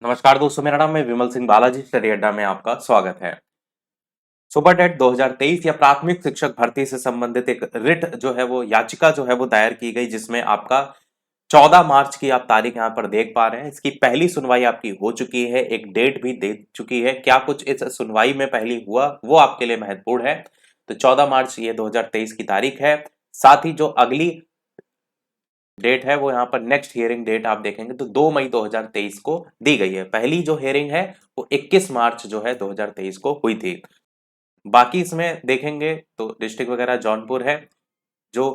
नमस्कार दोस्तों, मेरा नाम है विमल सिंह बालाजी। स्टडी अड्डा में आपका स्वागत है। सुपर टेट 2023 या प्राथमिक शिक्षक भर्ती से संबंधित एक रिट जो है वो याचिका जो है वो दायर की गई, जिसमें आपका 14 मार्च की आप तारीख यहाँ पर देख पा रहे हैं। इसकी पहली सुनवाई आपकी हो चुकी है, एक डेट भी दे चुकी है। क्या कुछ इस सुनवाई में पहली हुआ वो आपके लिए महत्वपूर्ण है। तो 14 मार्च ये 2023 की तारीख है। साथ ही जो अगली डेट है वो यहाँ पर नेक्स्ट हियरिंग डेट आप देखेंगे तो 2 मई 2023 को दी गई है। पहली जो हियरिंग है वो 21 मार्च जो है 2023 को हुई थी। बाकी इसमें देखेंगे तो डिस्ट्रिक्ट वगैरह जौनपुर है। जो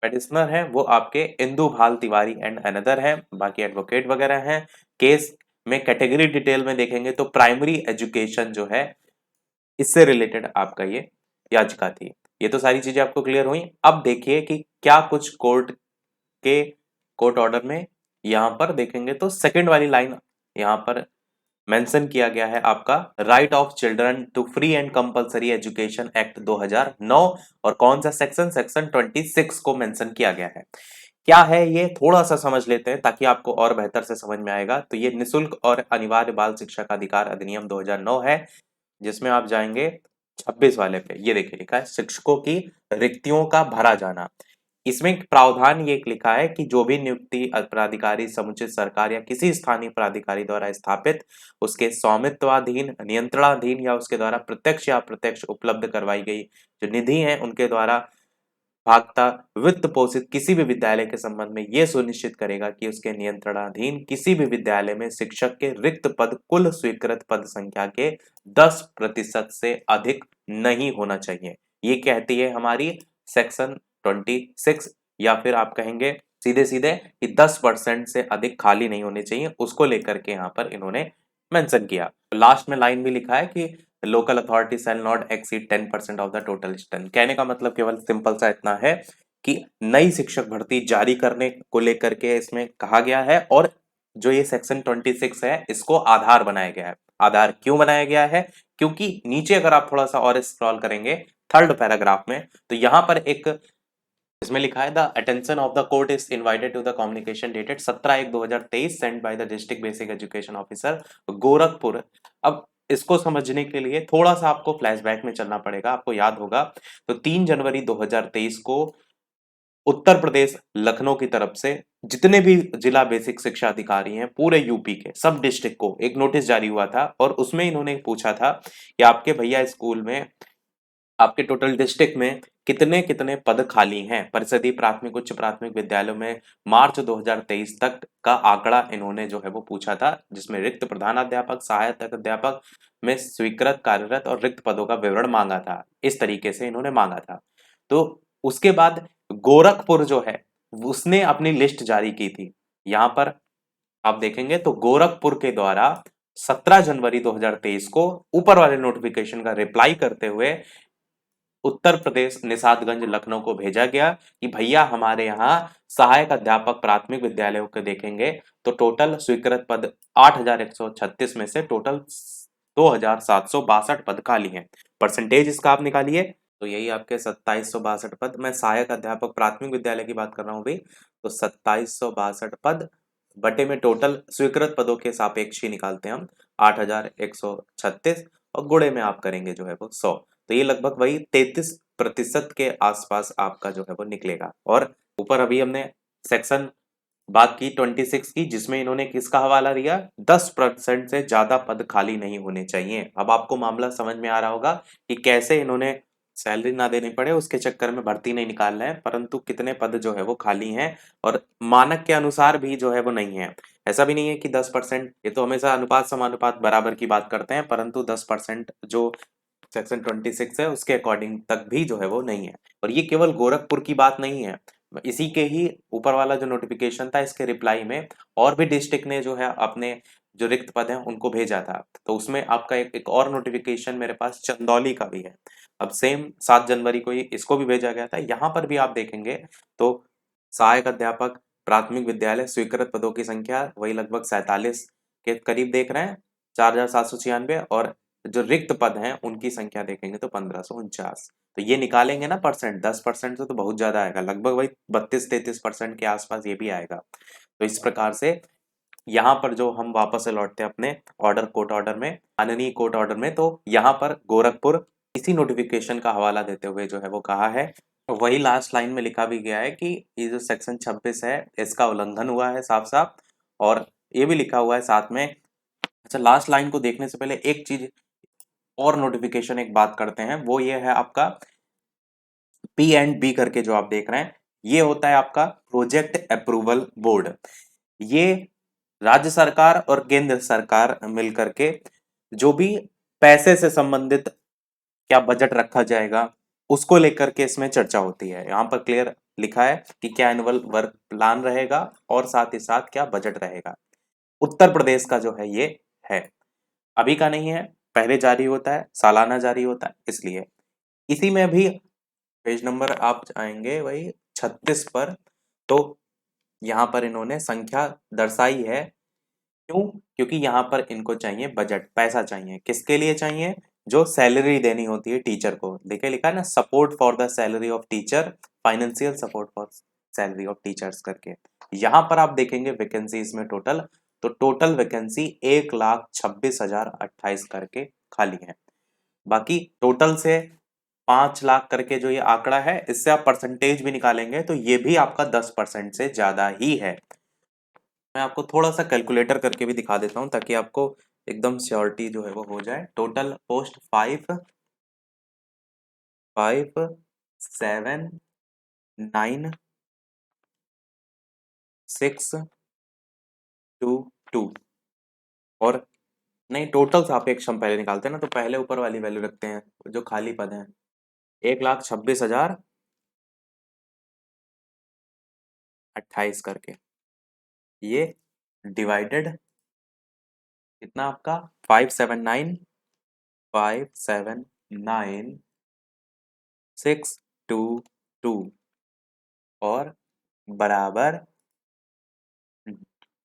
पेटिशनर है वो आपके इंदु भाल तिवारी एंड अनदर है। बाकी एडवोकेट वगैरह हैं। केस में कैटेगरी डिटेल में देखेंगे तो प्राइमरी एजुकेशन जो है इससे रिलेटेड आपका ये याचिका थी। ये तो सारी चीजें आपको क्लियर हुई। अब देखिए कि क्या कुछ के कोर्ट ऑर्डर में यहाँ पर देखेंगे तो सेकंड वाली लाइन यहाँ पर मेंशन किया गया है आपका right of children to free and compulsory education act 2009। और कौन सा सेक्शन, सेक्शन 26 को मेंशन किया गया है। क्या है ये थोड़ा सा समझ लेते हैं ताकि आपको और बेहतर से समझ में आएगा। तो ये निशुल्क और अनिवार्य बाल शिक्षा का अधिकार अधिनियम 2009 है, जिसमें आप जाएंगे 26 वाले पे। ये देखिए लिखा है शिक्षकों की रिक्तियों का भरा जाना। इसमें एक प्रावधान ये एक लिखा है कि जो भी नियुक्ति प्राधिकारी, समुचित सरकार या किसी स्थानीय प्राधिकारी द्वारा स्थापित, उसके स्वामित्वाधीन, नियंत्रणाधीन या उसके द्वारा प्रत्यक्ष या अप्रत्यक्ष उपलब्ध करवाई गई जो निधि है उनके द्वारा भागता वित्त पोषित किसी भी विद्यालय के संबंध में यह सुनिश्चित करेगा कि उसके नियंत्रणाधीन किसी भी विद्यालय में शिक्षक के रिक्त पद कुल स्वीकृत पद संख्या के 10% से अधिक नहीं होना चाहिए। ये कहती है हमारी सेक्शन 26। या फिर आप कहेंगे सीधे सीधे कि 10% से अधिक खाली नहीं होने चाहिए, उसको लेकर के यहाँ पर इन्होंने मेंशन किया। लास्ट में लाइन भी लिखा है कि local authority shall not exceed 10% of the total strength. कहने का मतलब केवल सिंपल सा इतना है कि नई शिक्षक भर्ती जारी करने को लेकर के इसमें कहा गया है। और जो ये सेक्शन 26 है इसको आधार बनाया गया है। आधार क्यों बनाया गया है? क्योंकि नीचे अगर आप थोड़ा सा और स्क्रॉल करेंगे थर्ड पैराग्राफ में तो यहां पर एक इसमें लिखा है the attention of the court is invited to the communication dated 17/1/2023 send by the district basic education officer Gorakhpur. अब इसको समझने के लिए थोड़ा सा आपको फ्लैशबैक में चलना पड़ेगा। आपको याद होगा तो 3 जनवरी 2023 को उत्तर प्रदेश लखनऊ की तरफ से जितने भी जिला बेसिक शिक्षा अधिकारी हैं पूरे यूपी के सब डिस्ट्रिक्ट को एक नोटिस जारी हुआ था। और उसमें इन्होंने पूछा था कि आपके भैया स्कूल में, आपके टोटल डिस्ट्रिक्ट में कितने कितने पद खाली हैं परिषदीय प्राथमिक उच्च प्राथमिक विद्यालयों में। मार्च 2023 तक का आंकड़ा इन्होंने जो है वो पूछा था, जिसमें रिक्त प्रधानाध्यापक, सहायक अध्यापक में स्वीकृत कार्यरत और रिक्त पदों का विवरण मांगा था। इस तरीके से इन्होंने मांगा था। तो उसके बाद गोरखपुर जो है उसने अपनी लिस्ट जारी की थी। यहां पर आप देखेंगे तो गोरखपुर के द्वारा 17 जनवरी 2023 को ऊपर वाले नोटिफिकेशन का रिप्लाई करते हुए उत्तर प्रदेश निषादगंज लखनऊ को भेजा गया कि भैया हमारे यहाँ सहायक अध्यापक प्राथमिक विद्यालयों के देखेंगे तो टोटल स्वीकृत पद 8136 में से टोटल 2762 पद खाली हैं। परसेंटेज इसका आप निकालिए तो यही आपके 2762 पद। मैं सहायक अध्यापक प्राथमिक विद्यालय की बात कर रहा हूँ भाई। तो 2762 पद बटे में टोटल स्वीकृत पदों के सापेक्ष ही निकालते हैं हम 8136 और गुणे में आप करेंगे जो है वो 100। तो ये लगभग वही 33% के आसपास आपका जो है वो निकलेगा। और ऊपर अभी हमने सेक्शन बात की 26 की, जिसमें इन्होंने किसका हवाला दिया, 10% से ज्यादा पद खाली नहीं होने चाहिए। अब आपको मामला समझ में आ रहा होगा कि कैसे इन्होंने सैलरी ना देनी पड़े उसके चक्कर में भर्ती नहीं निकाल रहे हैं, परंतु कितने पद जो है वो खाली हैं और मानक के अनुसार भी जो है वो नहीं है। ऐसा भी नहीं है कि 10%, ये तो हमेशा अनुपात समानुपात बराबर की बात करते हैं, परंतु 10% जो सेक्शन 26 है उसके अकॉर्डिंग तक भी जो है वो नहीं है। और ये केवल गोरखपुर की बात नहीं है, इसी के ही ऊपर वाला जो नोटिफिकेशन था इसके रिप्लाई में और भी डिस्ट्रिक्ट ने जो है अपने जो रिक्त पद हैं उनको भेजा था। तो उसमें आपका एक और नोटिफिकेशन मेरे पास चंदौली का भी है। अब सेम 7 जनवरी को ही इसको भी भेजा गया था। यहाँ पर भी आप देखेंगे तो सहायक अध्यापक प्राथमिक विद्यालय स्वीकृत पदों की संख्या वही लगभग 47 के करीब देख रहे हैं, 4796। और जो रिक्त पद हैं उनकी संख्या देखेंगे तो 1549। तो ये निकालेंगे ना परसेंट, 10% से तो बहुत ज्यादा आएगा, लगभग वही 32-33% के आसपास ये भी आएगा। तो इस प्रकार से यहाँ पर जो हम वापस से लौटते हैं अपने ऑर्डर कोर्ट ऑर्डर में, माननीय कोर्ट ऑर्डर में, तो यहाँ पर गोरखपुर इसी नोटिफिकेशन का हवाला देते हुए जो है वो कहा है, वही लास्ट लाइन में लिखा भी गया है कि ये जो सेक्शन 26 है इसका उल्लंघन हुआ है साफ साफ, और ये भी लिखा हुआ है साथ में। अच्छा, लास्ट लाइन को देखने से पहले एक चीज और नोटिफिकेशन एक बात करते हैं, वो ये है आपका P&B करके जो आप देख रहे हैं, ये होता है आपका प्रोजेक्ट अप्रूवल बोर्ड। ये राज्य सरकार और केंद्र सरकार मिलकर के जो भी पैसे से संबंधित क्या बजट रखा जाएगा उसको लेकर के इसमें चर्चा होती है। यहाँ पर क्लियर लिखा है कि क्या एनुअल वर्क प्लान रहेगा और साथ ही साथ क्या बजट रहेगा। उत्तर प्रदेश का जो है ये है, अभी का नहीं है, पहले जारी होता है, सालाना जारी होता है, इसलिए इसी में भी पेज नंबर आप आएंगे वही 36 पर, तो यहाँ पर इन्होंने संख्या दर्शाई है। क्यों? क्योंकि यहाँ पर इनको चाहिए बजट, पैसा चाहिए, किसके लिए चाहिए? जो सैलरी देनी होती है टीचर को, देखिए लिखा है ना, support for the salary of teacher, financial support for salary of teachers करके। यहाँ पर आप देखेंगे वैकेंसी इसमें टोटल, तो टोटल वैकेंसी 1,26,028 करके खाली है। बाकी टोटल से 5 लाख करके जो ये आंकड़ा है, इससे आप परसेंटेज भी निकालेंगे तो ये भी आपका 10% से ज्यादा ही है। मैं आपको थोड़ा सा कैलकुलेटर करके भी दिखा देता हूँ ताकि आपको एकदम श्योरिटी जो है वो हो जाए। टोटल पोस्ट 5,5,7,9,6,2,2 और नहीं, टोटल सापेक्ष हम पहले निकालते हैं ना, तो पहले ऊपर वाली वैल्यू रखते हैं जो खाली पद है, 1,26,028 करके, ये डिवाइडेड कितना आपका 579,579,622 और बराबर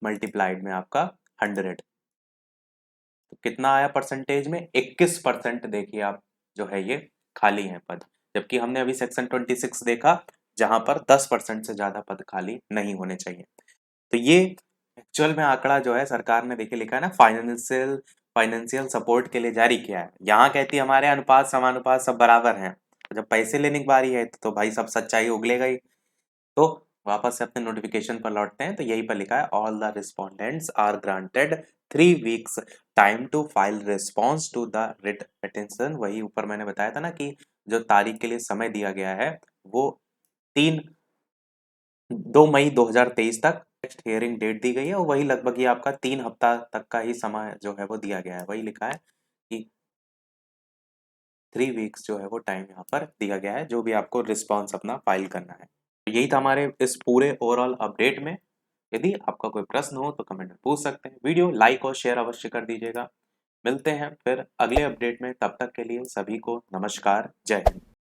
मल्टीप्लाइड में आपका 100। तो कितना आया परसेंटेज में? 21% देखिए आप जो है ये खाली है पद, जबकि हमने अभी सेक्शन 26 देखा जहां पर 10% से ज्यादा पद खाली नहीं होने चाहिए। तो ये एक्चुअल में आंकड़ा जो है सरकार ने देखिए लिखा है ना, फाइनेंशियल फाइनेंशियल सपोर्ट के लिए जारी किया है। यहाँ कहती है हमारे अनुपात समानुपात सब बराबर हैं, जब पैसे लेने की बारी है तो भाई सब सच्चाई उगलेगा ही। तो वापस से अपने नोटिफिकेशन पर लौटते हैं, तो यही पर लिखा है all the respondents are granted 3 weeks time to file response to the writ petition. वही ऊपर मैंने बताया था ना कि जो तारीख के लिए समय दिया गया है वो 2 मई 2023 तक नेक्स्ट हियरिंग डेट दी गई है, और वही लगभग ये आपका 3 हफ्ता तक का ही समय जो है वो दिया गया है। वही लिखा है कि 3 weeks जो है वो टाइम यहाँ पर दिया गया है, जो भी आपको रिस्पॉन्स अपना फाइल करना है। तो यही था हमारे इस पूरे ओवरऑल अपडेट में। यदि आपका कोई प्रश्न हो तो कमेंट में पूछ सकते हैं। वीडियो लाइक और शेयर अवश्य कर दीजिएगा। मिलते हैं फिर अगले अपडेट में, तब तक के लिए सभी को नमस्कार, जय हिंद।